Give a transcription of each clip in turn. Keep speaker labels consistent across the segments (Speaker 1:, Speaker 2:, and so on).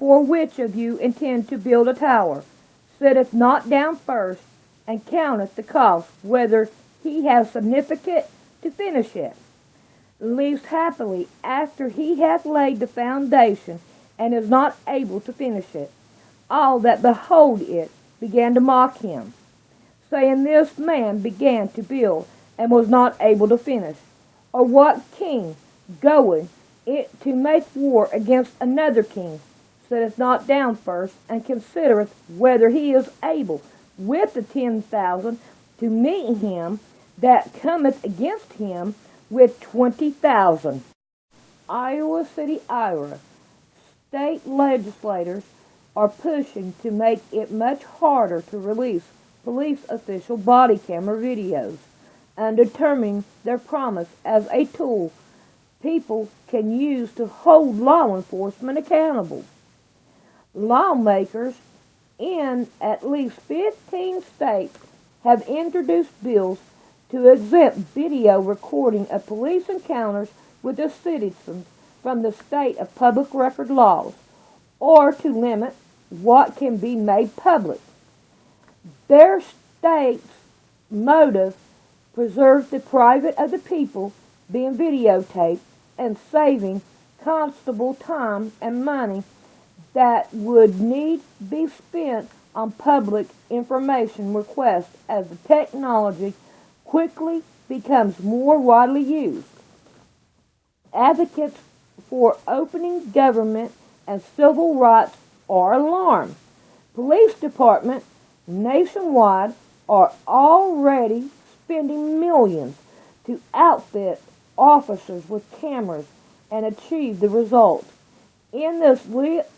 Speaker 1: Therefore which of you intend to build a tower, sitteth not down first, and counteth the cost, whether he have significant to finish it? Lest happily, after he hath laid the foundation, and is not able to finish it, all that behold it began to mock him, saying, This man began to build, and was not able to finish. Or what king, going it to make war against another king, sitteth not down first, and considereth whether he is able with the 10,000 to meet him that cometh against him with 20,000? Iowa City, Iowa. State legislators are pushing to make it much harder to release police official body camera videos and determining their promise as a tool people can use to hold law enforcement accountable. Lawmakers in at least 15 states have introduced bills to exempt video recording of police encounters with the citizens from the state of public record laws, or to limit what can be made public. Their state's motive preserves the private of the people being videotaped and saving constable time and money that would need be spent on public information requests as the technology quickly becomes more widely used. Advocates for opening government and civil rights are alarmed. Police departments nationwide are already spending millions to outfit officers with cameras and achieve the results. In this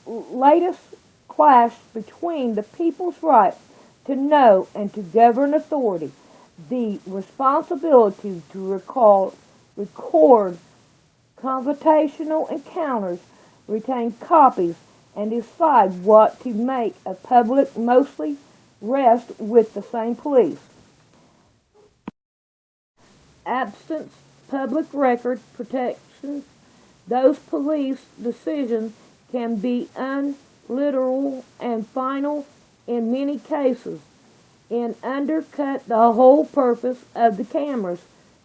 Speaker 1: latest clash between the people's right to know and to govern authority, the responsibility to record confrontational encounters, retain copies, and decide what to make of public mostly rest with the same police. Absent public record protections, those police decisions can be unliteral and final in many cases, and undercut the whole purpose of the cameras,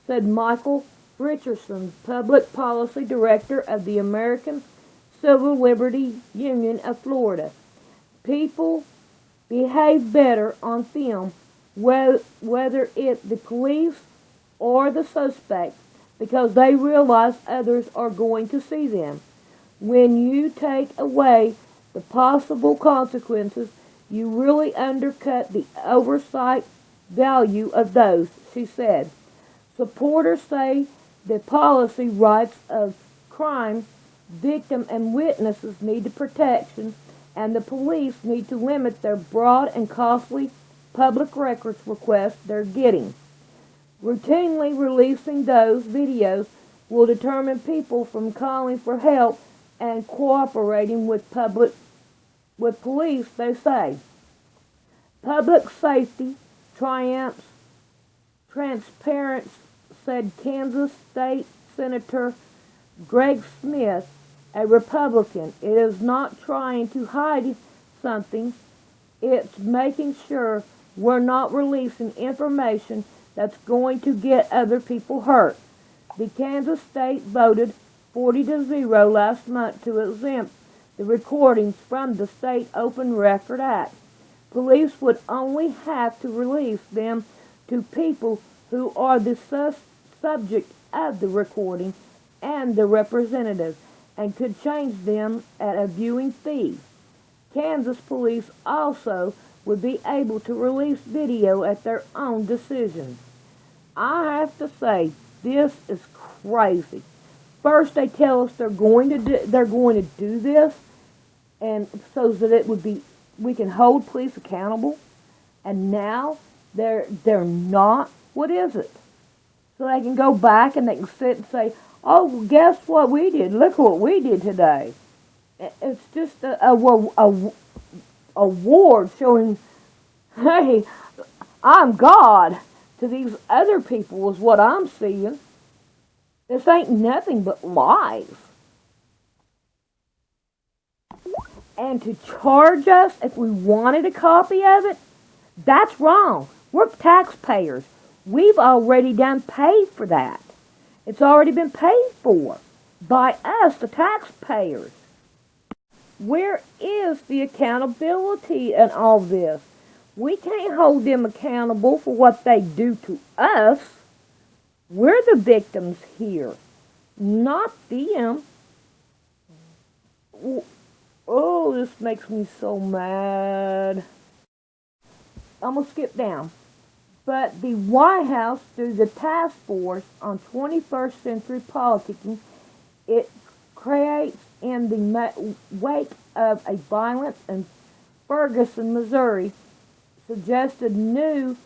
Speaker 1: said Michael Richardson, Public Policy Director of the American Civil Liberties Union of Florida. People behave better on film, whether it the police or the suspect, because they realize others are going to see them. When you take away the possible consequences, you really undercut the oversight value of those, she said. Supporters say the policy rights of crime victims and witnesses need the protection, and the police need to limit their broad and costly public records requests they're getting. Routinely releasing those videos will determine people from calling for help and cooperating with police, they say. Public safety triumphs transparency, said Kansas State Senator Greg Smith, a Republican. It is not trying to hide something. It's making sure we're not releasing information that's going to get other people hurt. The Kansas State voted 40-0 last month to exempt the recordings from the State Open Record Act. Police would only have to release them to people who are the subject of the recording and the representatives, and could change them at a viewing fee. Kansas police also would be able to release video at their own decision. I have to say, this is crazy. First, they tell us they're going to do this, and so that we can hold police accountable. And now they're not. What is it? So they can go back and they can sit and say, "Oh, well, guess what we did? Look what we did today." It's just a award showing, "Hey, I'm God." To these other people is what I'm seeing. This ain't nothing but lies. And to charge us if we wanted a copy of it, that's wrong. We're taxpayers. We've already done paid for that. It's already been paid for by us, the taxpayers. Where is the accountability in all this? We can't hold them accountable for what they do to us. We're the victims here, not them. Oh, this makes me so mad. I'm going to skip down. But the White House, through the Task Force on 21st Century Politicking, it creates in the wake of a violence in Ferguson, Missouri, suggested new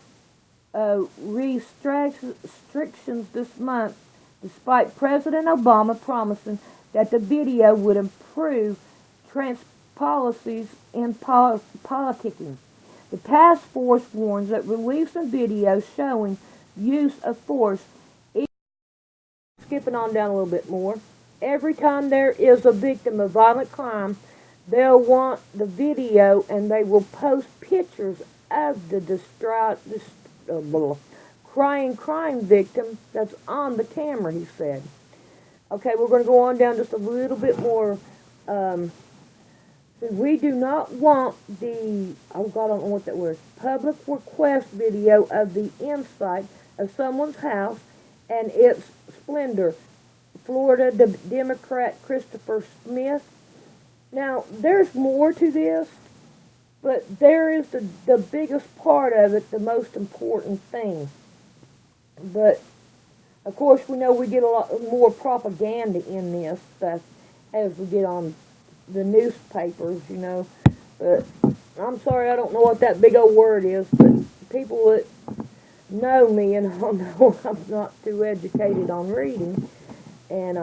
Speaker 1: restrictions this month, despite President Obama promising that the video would improve trans policies in politicking. The task force warns that releasing videos showing use of force, skipping on down a little bit more, every time there is a victim of violent crime, they'll want the video and they will post pictures of the distraught, crying crime victim that's on the camera, he said. Okay, we're going to go on down just a little bit more. We do not want the, oh God, I don't know what that word is, public request video of the inside of someone's house and its splendor. Florida Democrat Christopher Smith. Now, there's more to this, but there is the biggest part of it, the most important thing. But, of course, we know we get a lot more propaganda in this stuff as we get on the newspapers, you know. But I'm sorry, I don't know what that big old word is, but people that know me and all know I'm not too educated on reading, and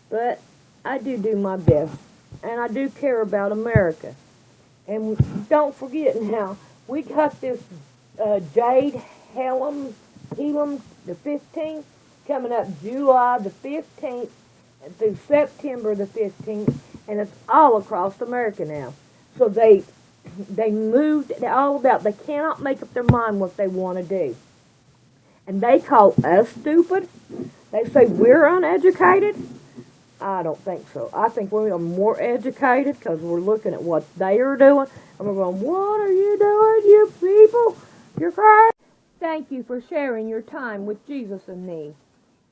Speaker 1: but I do my best, and I do care about America. And don't forget now, we got this Jade Helem the 15th, coming up July the 15th through September the 15th, and it's all across America now. So they moved it all about. They cannot make up their mind what they want to do. And they call us stupid. They say we're uneducated. I don't think so. I think we are more educated because we're looking at what they are doing. And we're going, what are you doing, you people? You're crazy. Thank you for sharing your time with Jesus and me.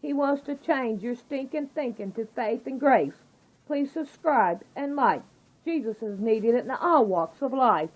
Speaker 1: He wants to change your stinking thinking to faith and grace. Please subscribe and like. Jesus is needed in all walks of life.